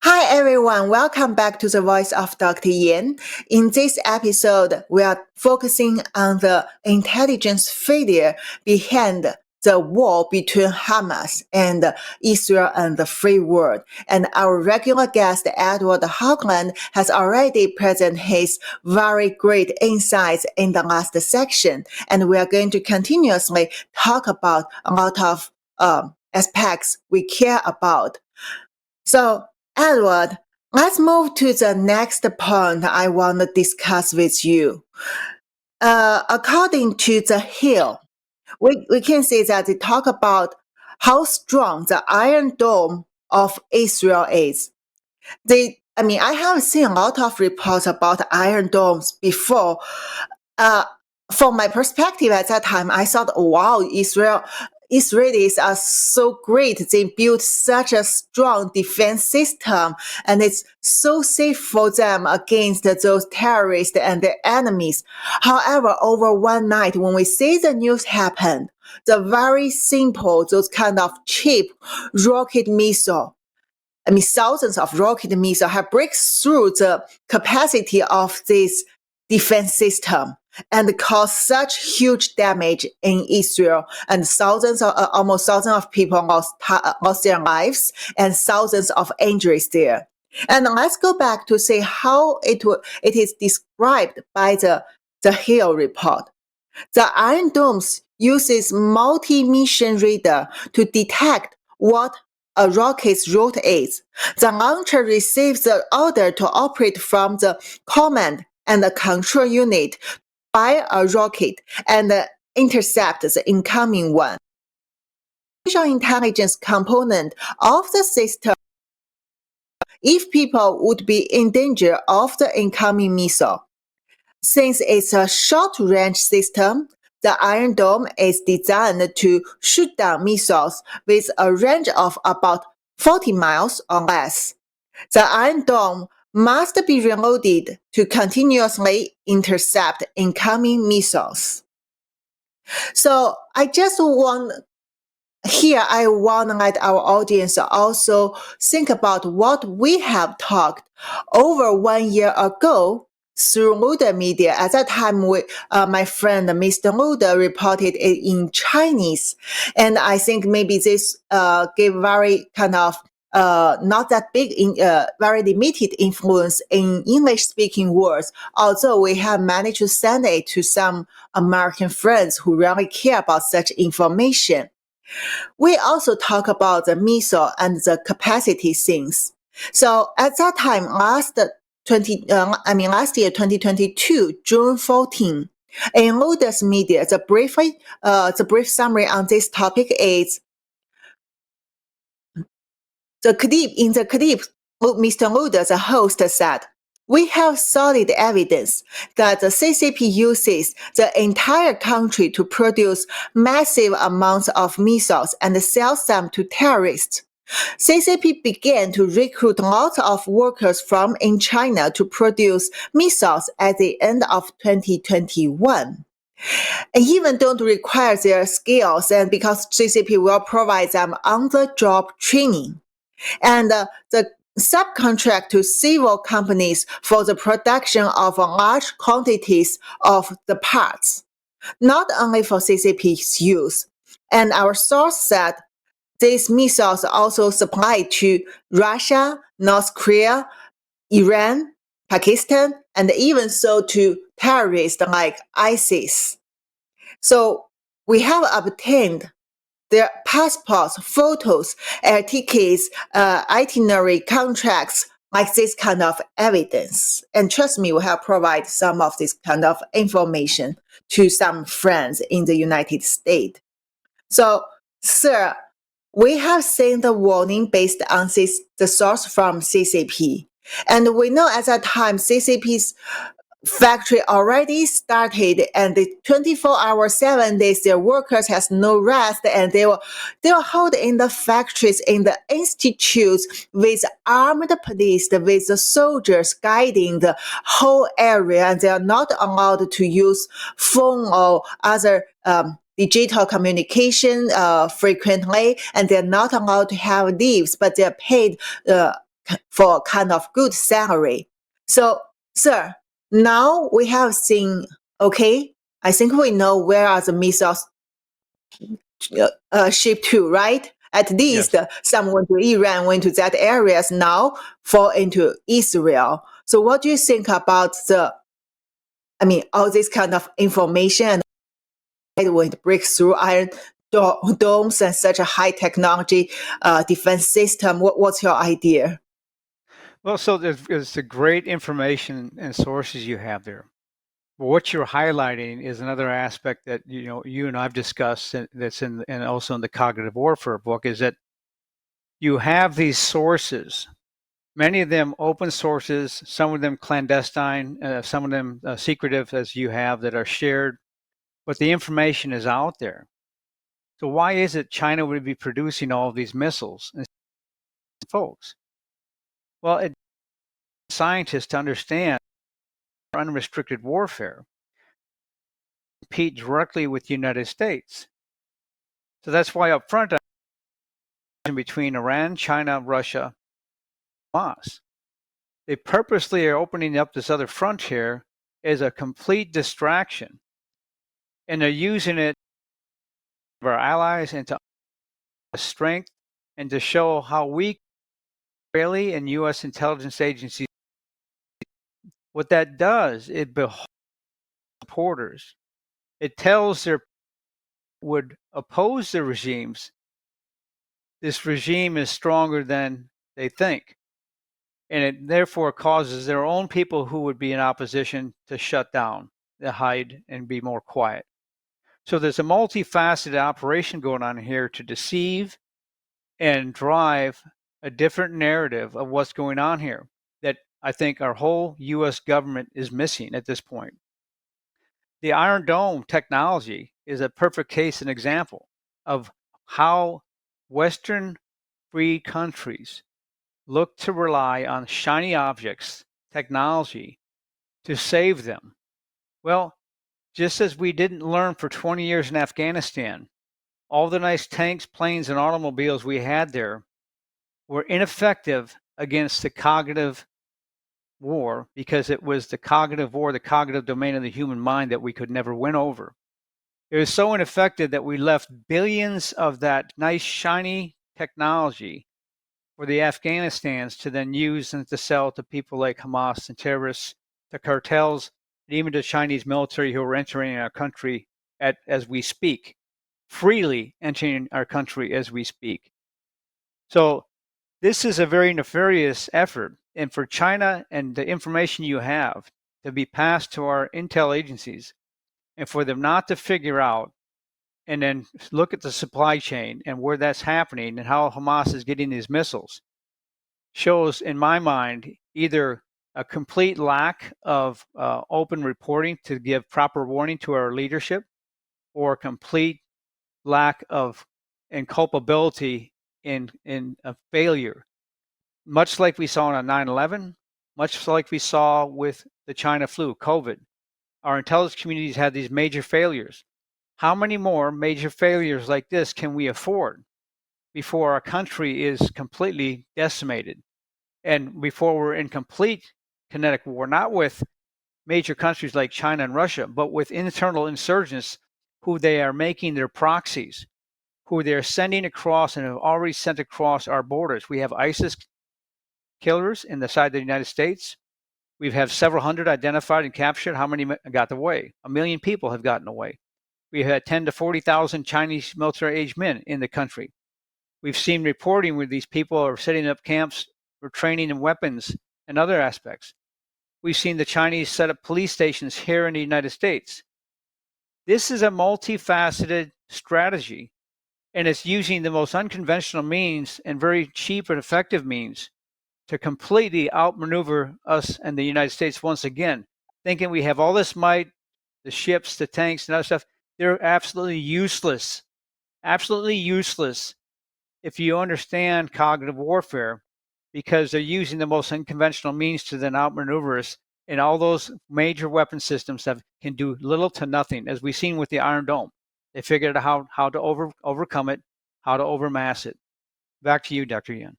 Hi everyone, welcome back to the Voice of Dr. Yan. In this episode, we are focusing on the intelligence failure behind the war between Hamas and Israel and the free world. And our regular guest, Edward Hoagland, has already presented his very great insights in the last section. And we are going to continuously talk about a lot of aspects we care about. So, Edward, let's move to the next point I want to discuss with you. According to The Hill, we can see that they talk about how strong the Iron Dome of Israel is. I have seen a lot of reports about Iron Domes before. From my perspective at that time, I thought, wow, Israelis are so great. They built such a strong defense system, and it's so safe for them against those terrorists and their enemies. However, over one night, when we see the news happen, the very simple, those kind of cheap rocket missile, thousands of rocket missiles have break through the capacity of this defense system and cause such huge damage in Israel, and almost thousands of people lost their lives and thousands of injuries there. And let's go back to see how it is described by the Hill report. The Iron Domes uses multi-mission radar to detect what a rocket's route is. The launcher receives the order to operate from the command and the control unit by a rocket and intercept the incoming one. The artificial intelligence component of the system, if people would be in danger of the incoming missile. Since it's a short-range system, the Iron Dome is designed to shoot down missiles with a range of about 40 miles or less. The Iron Dome must be reloaded to continuously intercept incoming missiles. So I want to let our audience also think about what we have talked over 1 year ago through the media. At that time, my friend Mr. Luda reported it in Chinese, and I think maybe this gave very kind of not that big, very limited influence in English-speaking words, although we have managed to send it to some American friends who really care about such information. We also talk about the missile and the capacity things. So at that time, last year, 2022, June 14, in Luda's media, the brief summary on this topic is in the clip, Mr. Luda, the host, said, "We have solid evidence that the CCP uses the entire country to produce massive amounts of missiles and sells them to terrorists. CCP began to recruit lots of workers from in China to produce missiles at the end of 2021. And even don't require their skills, and because CCP will provide them on-the-job training. And the subcontract to civil companies for the production of large quantities of the parts, not only for CCP's use." And our source said these missiles are also supplied to Russia, North Korea, Iran, Pakistan, and even so to terrorists like ISIS. So we have obtained their passports, photos, air tickets, itinerary, contracts, like this kind of evidence. And trust me, we have provided some of this kind of information to some friends in the United States. So, sir, we have seen the warning based on the source from CCP. And we know at that time, CCP's factory already started, and the 24 hours, 7 days, their workers has no rest, and they were held in the factories, in the institutes, with armed police, with the soldiers guiding the whole area, and they are not allowed to use phone or other digital communication frequently, and they're not allowed to have leaves, but they're paid for kind of good salary. So, sir, now we have seen, okay, I think we know where are the missiles shipped to, right? At least Yes. some went to Iran, went to that areas, now fall into Israel. So what do you think about all this kind of information when it breaks through Iron Domes and such a high technology defense system? What's your idea? Well, so there's the great information and sources you have there. But what you're highlighting is another aspect that you and I've discussed, that's and also in the cognitive warfare book, is that you have these sources, many of them open sources, some of them clandestine, some of them secretive, as you have, that are shared, but the information is out there. So why is it China would be producing all of these missiles, folks? Well, scientists to understand unrestricted warfare compete directly with the United States. So that's why up front, between Iran, China, Russia, Hamas, they purposely are opening up this other frontier as a complete distraction, and they're using it for our allies and to strength and to show how weak Israeli and U.S. intelligence agencies. What that does, it beholds supporters. It tells their would oppose the regimes, this regime is stronger than they think. And it therefore causes their own people who would be in opposition to shut down, to hide, and be more quiet. So there's a multifaceted operation going on here to deceive and drive a different narrative of what's going on here that I think our whole U.S. government is missing at this point. The Iron Dome technology is a perfect case and example of how Western free countries look to rely on shiny objects, technology, to save them. Well, just as we didn't learn for 20 years in Afghanistan, all the nice tanks, planes, and automobiles we had there were ineffective against the cognitive war, because it was the cognitive war, the cognitive domain of the human mind, that we could never win over. It was so ineffective that we left billions of that nice, shiny technology for the Afghanistans to then use and to sell to people like Hamas and terrorists, the cartels, and even the Chinese military who are entering our country as we speak, freely entering our country as we speak. So this is a very nefarious effort. And for China and the information you have to be passed to our intel agencies, and for them not to figure out and then look at the supply chain and where that's happening and how Hamas is getting these missiles, shows, in my mind, either a complete lack of open reporting to give proper warning to our leadership, or a complete lack of culpability in a failure, much like we saw on 9/11, much like we saw with the China flu, COVID. Our intelligence communities had these major failures. How many more major failures like this can we afford before our country is completely decimated, and before we're in complete kinetic war, not with major countries like China and Russia, but with internal insurgents who they are making their proxies, who they're sending across and have already sent across our borders? We have ISIS killers in the side of the United States. We've had several hundred identified and captured. How many got away? 1 million people have gotten away. We had 10 to 40,000 Chinese military-aged men in the country. We've seen reporting where these people are setting up camps for training in weapons and other aspects. We've seen the Chinese set up police stations here in the United States. This is a multifaceted strategy, and it's using the most unconventional means and very cheap and effective means to completely outmaneuver us and the United States once again, thinking we have all this might, the ships, the tanks, and other stuff. They're absolutely useless if you understand cognitive warfare, because they're using the most unconventional means to then outmaneuver us. And all those major weapon systems can do little to nothing, as we've seen with the Iron Dome. They figured out how to overcome it, how to overmass it. Back to you, Dr. Yan.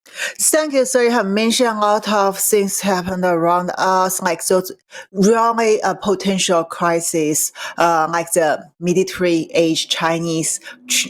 Thank you. So you have mentioned a lot of things happened around us, like those really potential crises, like the military age Chinese,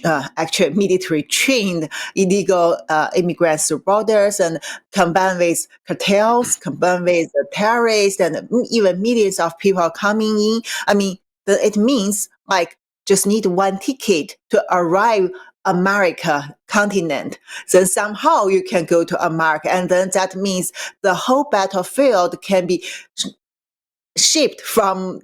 actually military trained illegal immigrants through borders, and combined with cartels, combined with terrorists, and even millions of people coming in. I mean, it means like just need one ticket to arrive America continent, then somehow you can go to America. And then that means the whole battlefield can be shipped from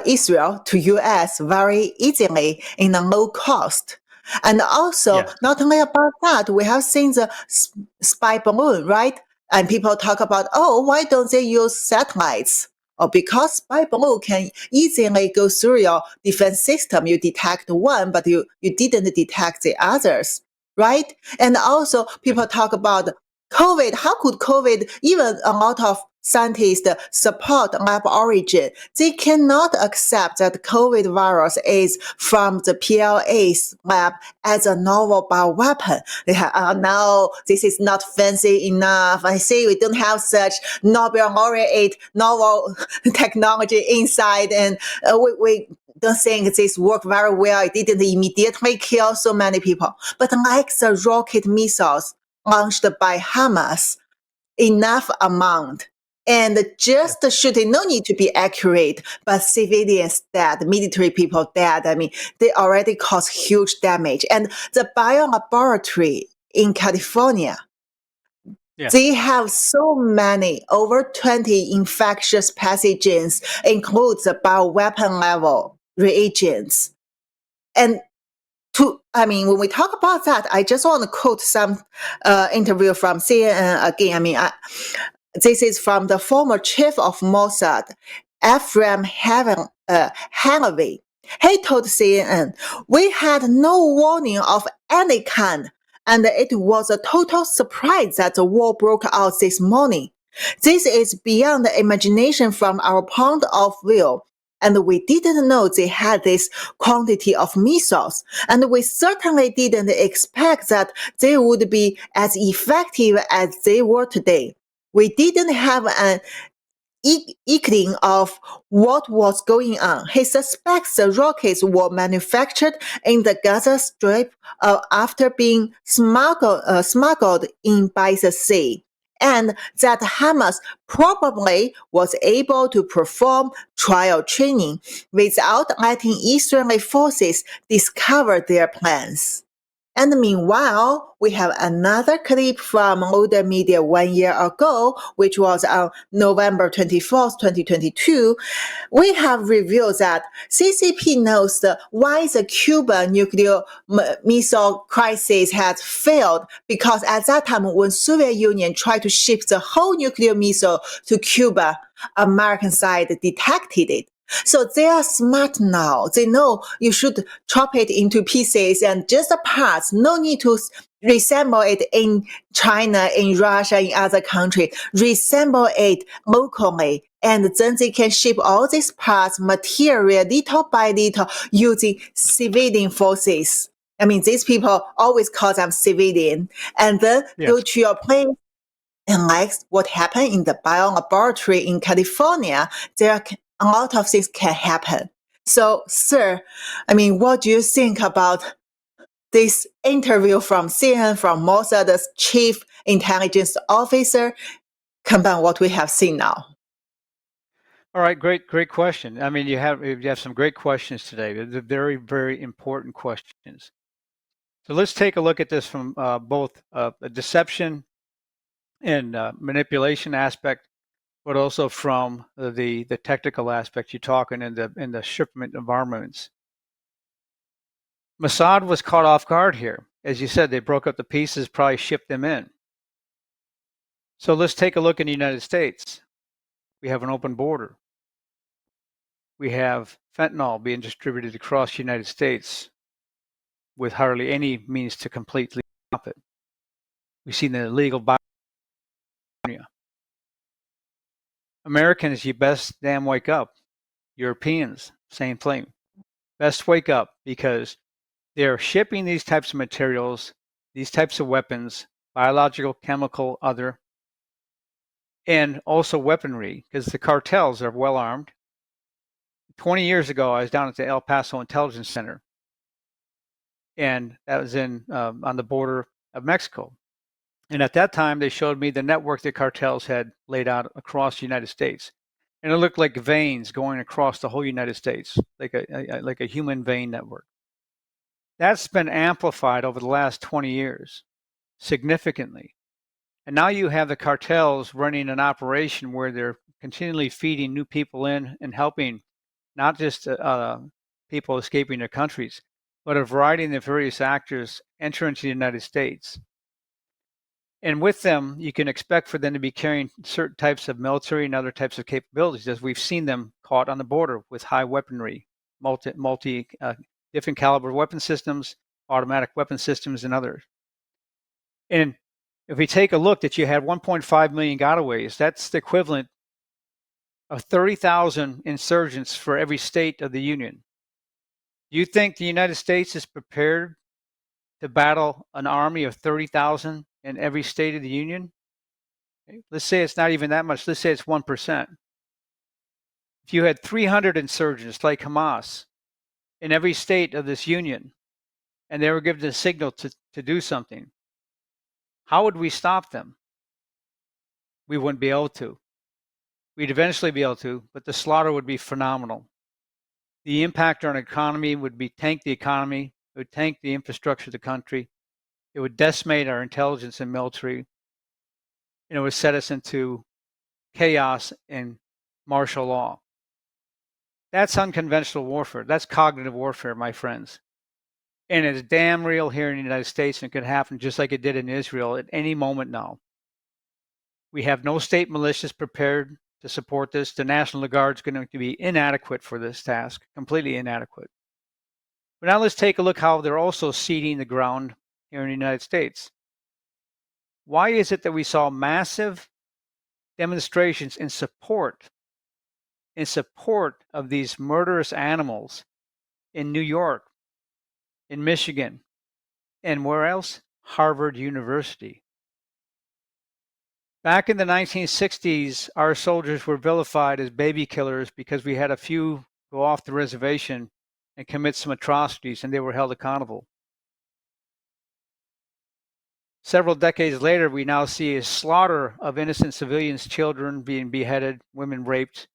Israel to US very easily in a low cost. And also, Yes. not only about that, we have seen the spy balloon, right? And people talk about, oh, why don't they use satellites? Or because spy balloon can easily go through your defense system. You detect one, but you didn't detect the others, right? And also, people talk about COVID. How could COVID, even a lot of scientists support lab origin? They cannot accept that COVID virus is from the PLA's lab as a novel bioweapon. They have, oh no, this is not fancy enough. I see we don't have such Nobel laureate novel technology inside, and we don't think this worked very well. It didn't immediately kill so many people. But like the rocket missiles launched by Hamas, enough amount and just shooting, no need to be accurate, but civilians dead, military people dead. I mean, they already cause huge damage. And the biolaboratory in California, they have so many, over 20 infectious pathogens, includes the bioweapon level reagents. And when we talk about that, I just want to quote some interview from CNN again. This is from the former chief of Mossad, Ephraim Hanavi. He told CNN, "We had no warning of any kind, and it was a total surprise that the war broke out this morning. This is beyond the imagination from our point of view. And we didn't know they had this quantity of missiles. And we certainly didn't expect that they would be as effective as they were today. We didn't have an inkling of what was going on. He suspects the rockets were manufactured in the Gaza Strip after being smuggled in by the sea, and that Hamas probably was able to perform trial training without letting Israeli forces discover their plans." And meanwhile, we have another clip from older media 1 year ago, which was on November 24th, 2022. We have revealed that CCP knows why the Cuban nuclear missile crisis had failed, because at that time when Soviet Union tried to ship the whole nuclear missile to Cuba, American side detected it. So they are smart now. They know you should chop it into pieces and just the parts. No need to reassemble it in China, in Russia, in other countries. Reassemble it locally. And then they can ship all these parts, material, little by little, using civilian forces. I mean, these people always call them civilian. And then go to your place. And like what happened in the biolaboratory in California, there are a lot of things can happen. So, sir, what do you think about this interview from CNN, from Mossad's chief intelligence officer, combine what we have seen now? All right, great question. You have some great questions today. They're very, very important questions. So let's take a look at this from both a deception and manipulation aspect, but also from the technical aspect you're talking in the shipment environments. Mossad was caught off guard here. As you said, they broke up the pieces, probably shipped them in. So let's take a look in the United States. We have an open border. We have fentanyl being distributed across the United States with hardly any means to completely stop it. We've seen the illegal Americans, you best damn wake up. Europeans, same thing. Best wake up, because they're shipping these types of materials, these types of weapons biological, chemical, other, and also weaponry, because the cartels are well armed. 20 years ago, I was down at the El Paso Intelligence Center, and that was on the border of Mexico. And at that time, they showed me the network the cartels had laid out across the United States. And it looked like veins going across the whole United States, like a human vein network. That's been amplified over the last 20 years significantly. And now you have the cartels running an operation where they're continually feeding new people in and helping not just people escaping their countries, but a variety of the various actors enter into the United States. And with them, you can expect for them to be carrying certain types of military and other types of capabilities, as we've seen them caught on the border with high weaponry, multi different caliber weapon systems, automatic weapon systems, and others. And if we take a look that you had 1.5 million gotaways, that's the equivalent of 30,000 insurgents for every state of the Union. Do you think the United States is prepared to battle an army of 30,000 in every state of the Union? Let's say it's not even that much. Let's say it's 1%. If you had 300 insurgents like Hamas in every state of this Union, and they were given a signal to do something, how would we stop them? We wouldn't be able to. We'd eventually be able to, but the slaughter would be phenomenal. The impact on our economy would be tank the economy, it would tank the infrastructure of the country, it would decimate our intelligence and military, and it would set us into chaos and martial law. That's unconventional warfare. That's cognitive warfare, my friends. And it's damn real here in the United States, and it could happen just like it did in Israel at any moment now. We have no state militias prepared to support this. The National Guard is going to be inadequate for this task, completely inadequate. But now let's take a look how they're also seeding the ground here in the United States. Why is it that we saw massive demonstrations in support of these murderous animals in New York, in Michigan, and where else? Harvard University. Back in the 1960s, our soldiers were vilified as baby killers because we had a few go off the reservation and commit some atrocities, and they were held accountable. Several decades later, we now see a slaughter of innocent civilians, children being beheaded, women raped,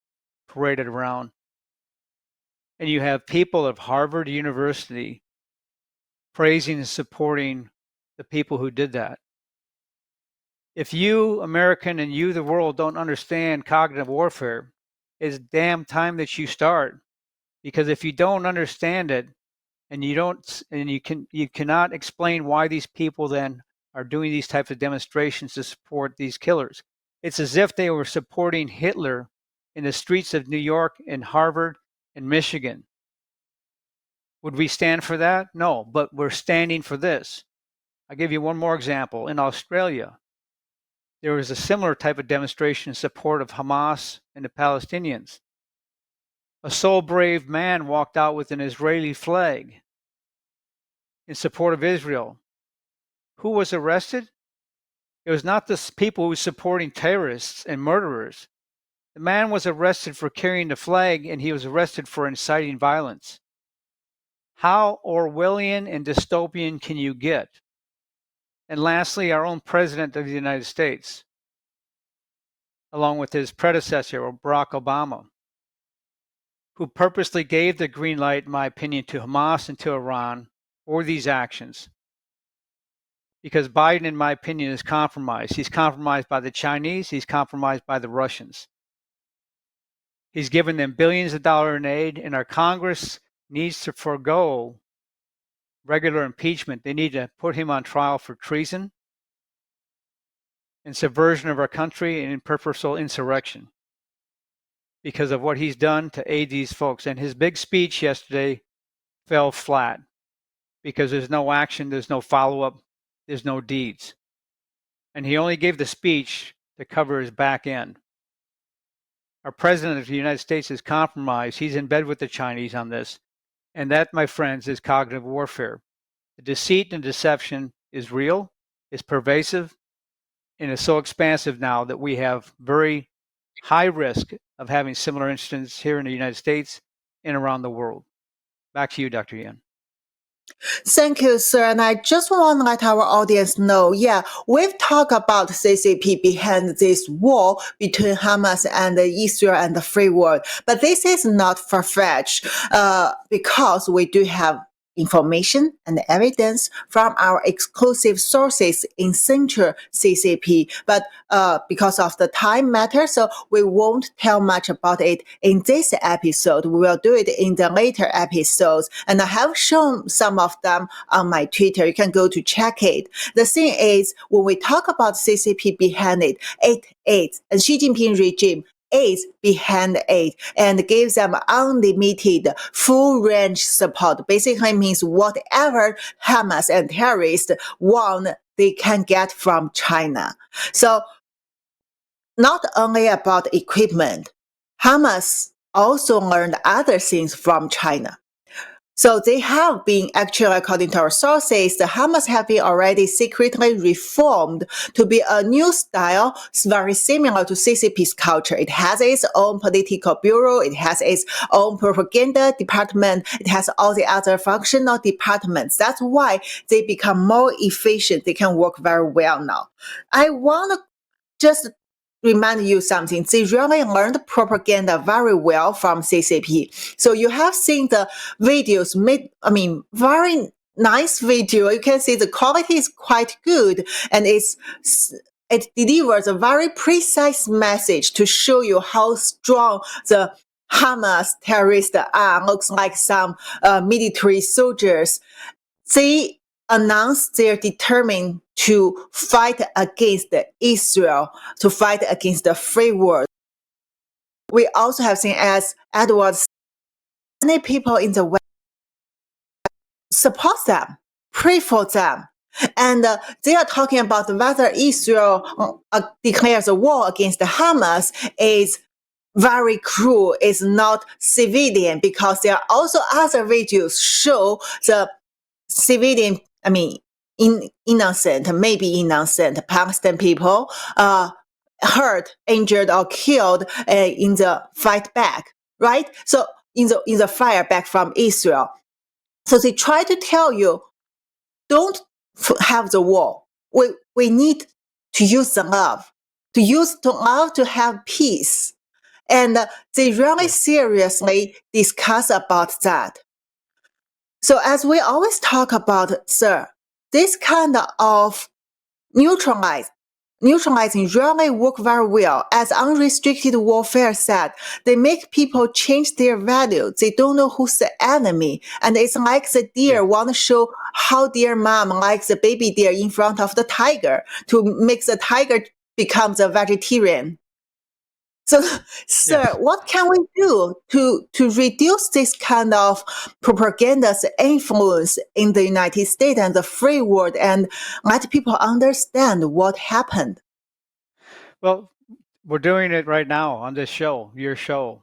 paraded around. And you have people of Harvard University praising and supporting the people who did that. If you, American, and you, the world, don't understand cognitive warfare, it's damn time that you start. Because if you don't understand it, and you cannot explain why these people then are doing these types of demonstrations to support these killers. It's as if they were supporting Hitler in the streets of New York and Harvard and Michigan. Would we stand for that? No, but we're standing for this. I'll give you one more example. In Australia, there was a similar type of demonstration in support of Hamas and the Palestinians. A soul brave man walked out with an Israeli flag in support of Israel. Who was arrested? It was not the people who were supporting terrorists and murderers. The man was arrested for carrying the flag, and he was arrested for inciting violence. How Orwellian and dystopian can you get? And lastly, our own President of the United States, along with his predecessor, Barack Obama, who purposely gave the green light, in my opinion, to Hamas and to Iran for these actions. Because Biden, in my opinion, is compromised. He's compromised by the Chinese. He's compromised by the Russians. He's given them billions of dollars in aid, and our Congress needs to forego regular impeachment. They need to put him on trial for treason and subversion of our country and in purposeful insurrection because of what he's done to aid these folks. And his big speech yesterday fell flat because there's no action, there's no follow-up, there's no deeds. And he only gave the speech to cover his back end. Our president of the United States is compromised. He's in bed with the Chinese on this. And that, my friends, is cognitive warfare. The deceit and deception is real. is pervasive and is so expansive now that we have very high risk of having similar incidents here in the United States and around the world. Back to you, Dr. Yan. Thank you, sir. And I just want to let our audience know, we've talked about CCP behind this war between Hamas and Israel and the free world. But this is not far-fetched because we do have information and evidence from our exclusive sources in Central CCP. But because of the time matter, so we won't tell much about it in this episode. We will do it in the later episodes. And I have shown some of them on my Twitter. You can go to check it. The thing is, when we talk about CCP behind it, it is a Xi Jinping regime is behind it and gives them unlimited full range support. Basically means whatever Hamas and terrorists want, they can get from China. So not only about equipment, Hamas also learned other things from China. So they have been actually, according to our sources, the Hamas have been already secretly reformed to be a new style, very similar to CCP's culture. It has its own political bureau. It has its own propaganda department. It has all the other functional departments. That's why they become more efficient. They can work very well now. I want to just remind you something. They really learned propaganda very well from CCP. So you have seen the videos very nice video. You can see the quality is quite good and it delivers a very precise message to show you how strong the Hamas terrorists are. Looks like some military soldiers. They announced they're determined to fight against Israel, to fight against the free world. We also have seen, as Edward said, many people in the West support them, pray for them. And they are talking about whether Israel declares a war against Hamas is very cruel, is not civilian, because there are also other videos show the civilian, innocent, maybe innocent Palestinian people hurt, injured, or killed in the fight back, right? So in the fire back from Israel. So they try to tell you, don't have the war. We need to use the love, to have peace. And they really seriously discuss about that. So as we always talk about, sir, this kind of neutralizing really work very well. As unrestricted warfare said, they make people change their value. They don't know who's the enemy. And it's like the deer want to show how their mom likes the baby deer in front of the tiger to make the tiger become a vegetarian. So, sir, what can we do to reduce this kind of propaganda's influence in the United States and the free world and let people understand what happened? Well, we're doing it right now on this show, your show,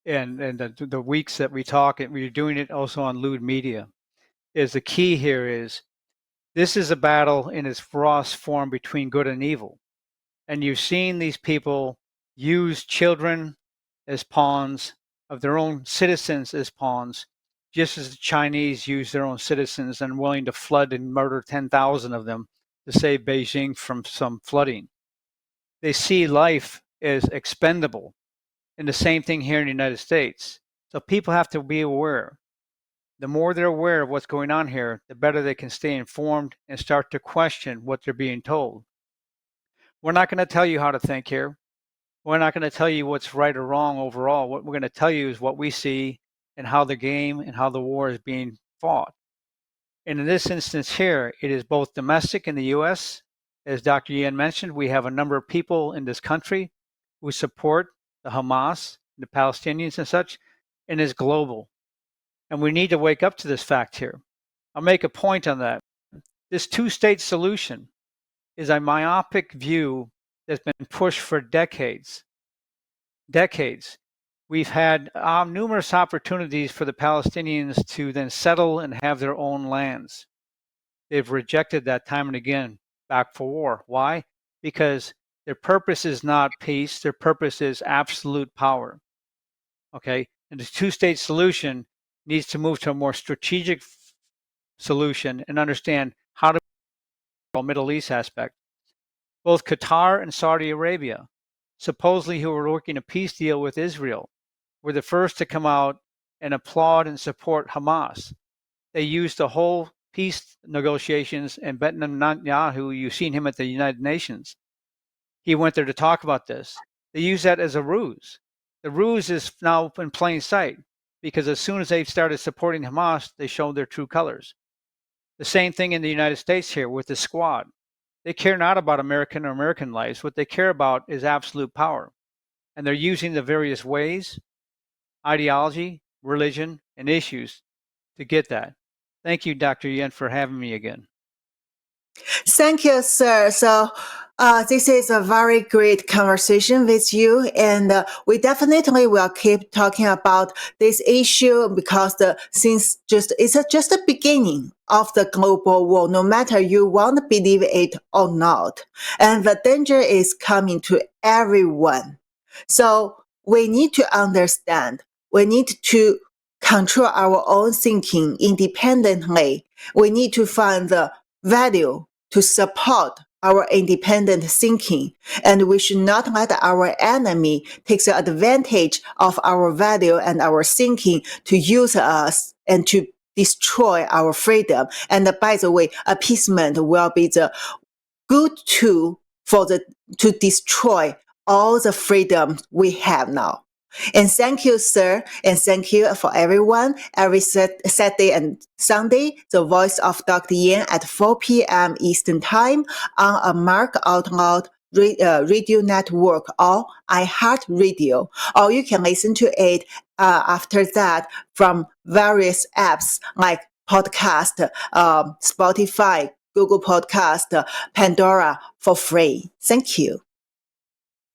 and the weeks that we talk, and we're doing it also on Lewd Media. Is the key here is this is a battle in its rawest form between good and evil. And you've seen these people use children as pawns of their own citizens as pawns, just as the Chinese use their own citizens and willing to flood and murder 10,000 of them to save Beijing from some flooding. They see life as expendable. And the same thing here in the United States. So people have to be aware. The more they're aware of what's going on here, the better they can stay informed and start to question what they're being told. We're not going to tell you how to think here. We're not going to tell you what's right or wrong overall. What we're going to tell you is what we see and how the game and how the war is being fought. And in this instance here, it is both domestic in the U.S. As Dr. Yan mentioned, we have a number of people in this country who support the Hamas, the Palestinians and such, and is global. And we need to wake up to this fact here. I'll make a point on that. This two-state solution is a myopic view that's been pushed for decades. We've had numerous opportunities for the Palestinians to then settle and have their own lands. They've rejected that time and again. back for war. Why? Because their purpose is not peace. Their purpose is absolute power. Okay? And the two-state solution needs to move to a more strategic solution and understand how to Middle East aspect. Both Qatar and Saudi Arabia, supposedly who were working a peace deal with Israel, were the first to come out and applaud and support Hamas. They used the whole peace negotiations, and Benjamin Netanyahu, you've seen him at the United Nations. He went there to talk about this. They use that as a ruse. The ruse is now in plain sight because as soon as they started supporting Hamas, they showed their true colors. The same thing in the United States here with the Squad. They care not about American or American lives. What they care about is absolute power. And they're using the various ways, ideology, religion, and issues to get that. Thank you, Dr. Yen, for having me again. Thank you, sir. So this is a very great conversation with you, and we definitely will keep talking about this issue because it's just the beginning of the global war, no matter you want to believe it or not. And the danger is coming to everyone. So we need to understand, we need to control our own thinking independently. We need to find the value to support our independent thinking, and we should not let our enemy take the advantage of our value and our thinking to use us and to destroy our freedom. And by the way, appeasement will be the good tool to destroy all the freedom we have now. And thank you, sir. And thank you for everyone. Every Saturday and Sunday, the Voice of Dr. Yan at 4 p.m. Eastern Time on a Mark Out Loud radio network or iHeartRadio. Or you can listen to it after that from various apps like Podcast, Spotify, Google Podcast, Pandora for free. Thank you.